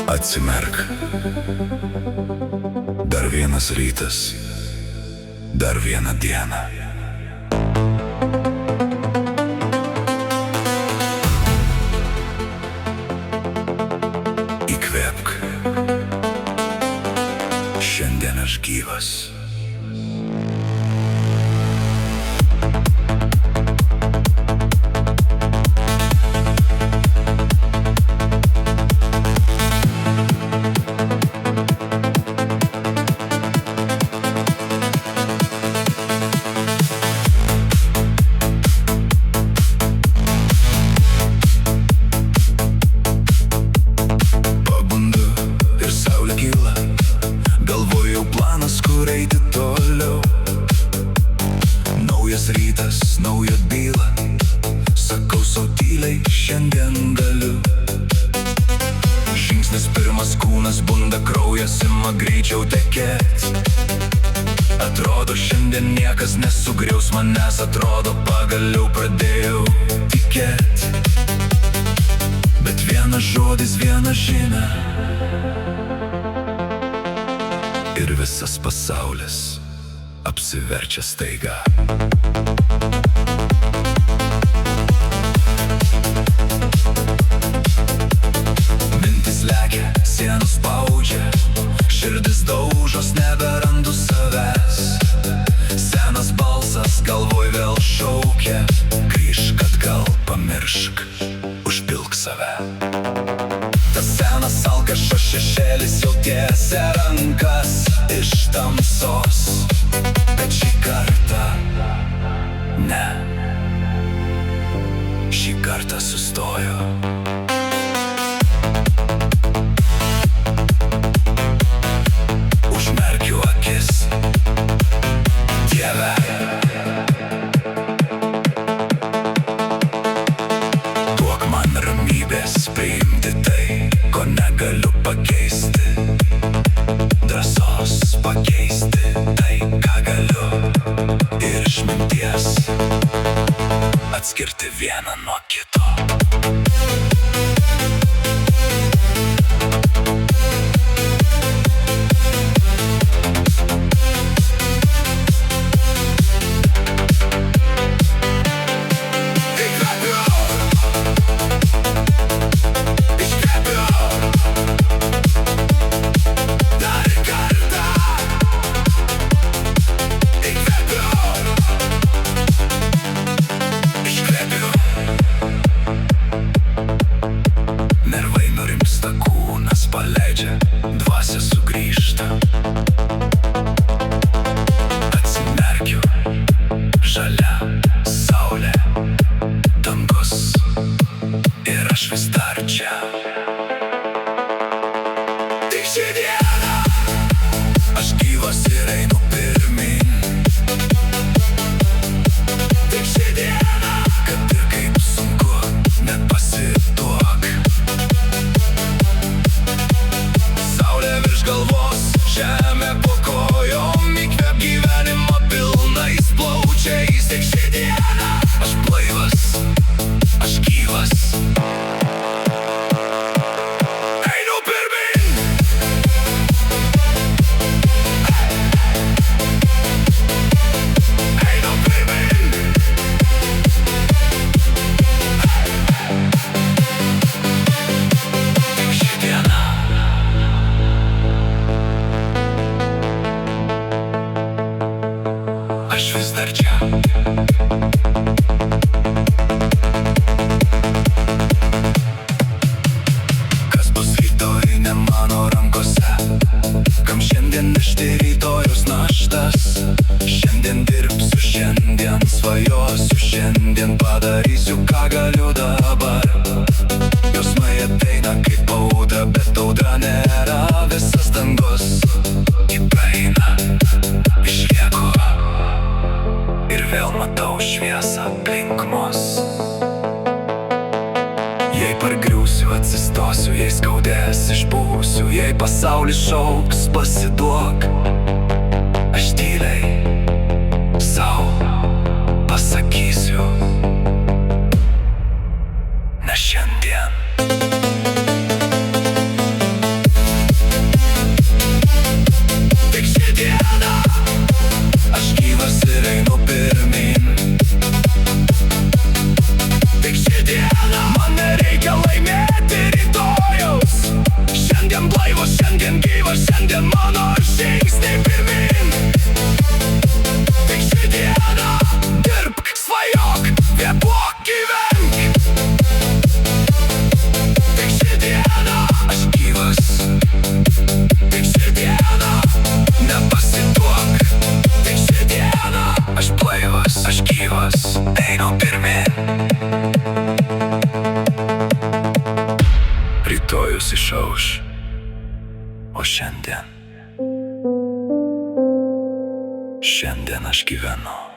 Atsimerk. Dar vienas rytas, dar viena diena. Įkvėpk. Šiandien aš gyvas. Naujas rytas, nauja byla. Sakau sau tyliai, šiandien galiu. Žingsnis pirmas, kūnas bunda, kraujas ima greičiau tekėt. Atrodo šiandien niekas nesugriaus manęs, atrodo pagaliau pradėjau tikėt. Bet vienas žodis, viena žinia, ir visas pasaulis apsiverčia staiga. Mintis lekia, sienos spaudžia, širdis daužos, neberandu savęs. Senas balsas galvoj vėl šaukia, grįžk atgal, pamiršk, užpilk save. Tas senas alkašo šešėlis jau tiesia rankas iš tamsos. Bet šį kartą ne, šį kartą sustojo. Užmerkiu akis, Dieve. Duok man ramybės priimti tai, ko negaliu pakeisti. Drąsos pakeisti tai, ką galiu. Ir išminties atskirti vieną nuo kito. Paleidžia, dvasia sugrįžta. Atsimerkiu, žalia saulė, dangus, ir aš vis dar čia. Tik šį dieną aš gyvas ir einu pirmyn. Tik šį dieną, kad ir kaip sunku, nepasiduok. Galvos, žemė po kojom, įkvėp gyvenimo pilnais plaučiais. Tik šį dieną aš blaivas, aš gyvas. Einu pirmyn. Einu pirmyn. Tik šį dieną aš vis dar čia. Kas bus rytoj, ne mano rankose. Kam šiandien nešti rytojus naštas. Šiandien dirbsiu, šiandien svajosiu, šiandien padarysiu, ką galiu dabar. Jausmai ateina kaip audra, bet audra nėra visas dangus. Ji praeina, išlieku ir vėl matau šviesą aplink mus. Jei pargriūsiu, atsistosiu, jei skaudės, išbūsiu. Jei pasaulis šauks, pasiduok. Šiandien aš gyvenu.